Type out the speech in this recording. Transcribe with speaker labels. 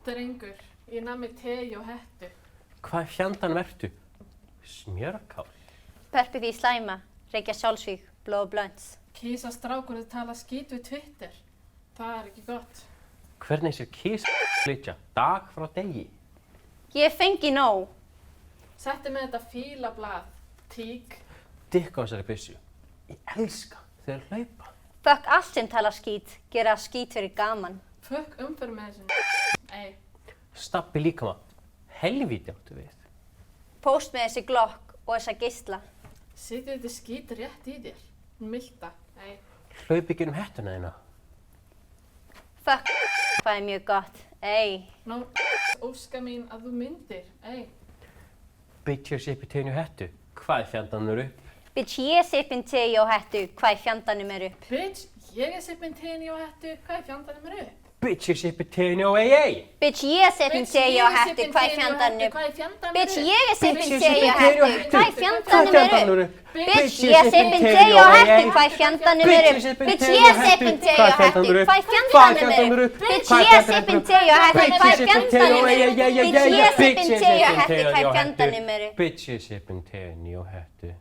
Speaker 1: Drengur, ég nami tei og hettu.
Speaker 2: Hvað fjandanum ertu? Smjörkál?
Speaker 3: Pörpið í slæma, reykja sjálfsvíg, blóð og blönds.
Speaker 1: Kísa strákurinn tala skít við Twitter. Það er ekki gott.
Speaker 2: Hvernig sér flytja dag frá degi?
Speaker 3: Ég fengi nóg.
Speaker 1: Setti með þetta fílablað, tík.
Speaker 2: Dikka á þessari byssu. Ég elska þegar hlaupa.
Speaker 3: Fuck allt sem talar skít, gera skít fyrir gaman.
Speaker 1: Fukk umfyrir með þessum. Ei,
Speaker 2: Stabbi líkama. Helvíti áttu við.
Speaker 3: Póst með þessi glokk og þessa geisla.
Speaker 1: sitið þetta skít rétt í þér. Milda, ei.
Speaker 2: Hlaupi ekki hettuna þína.
Speaker 3: Fuck, hvað er mjög gott, ei.
Speaker 1: Ná, óska mín að þú myndir, ei.
Speaker 2: Bitch, ég sipi teginu hettu. Hvað er fjandanum upp?
Speaker 3: Bitch, ég sippin tegi og hettu, hvað er fjandanum upp?
Speaker 1: Bitch, ég er sippin tenni og hettu, hvað er fjandanum upp?
Speaker 2: Bitch, ég sipi teginu ei.
Speaker 3: Bitch, ég sippin tegi og hettu, hvað er fjandanum upp? Bitch, ég er sippin tegi og hettu, hvað er fjandanum upp? Bitch, ég sippin tegi og hettu, hvað er fjandanum upp? Bitch, ég sippin tegi og hettu, hvað er fjandanum upp? Bitch, ég sippin tegi og hettu, hvað er fjandanum upp? Bitch, ég sippin tegi og hettu, hvað er fjandanum upp?
Speaker 2: Bitch, ég sippin teginu og hettu.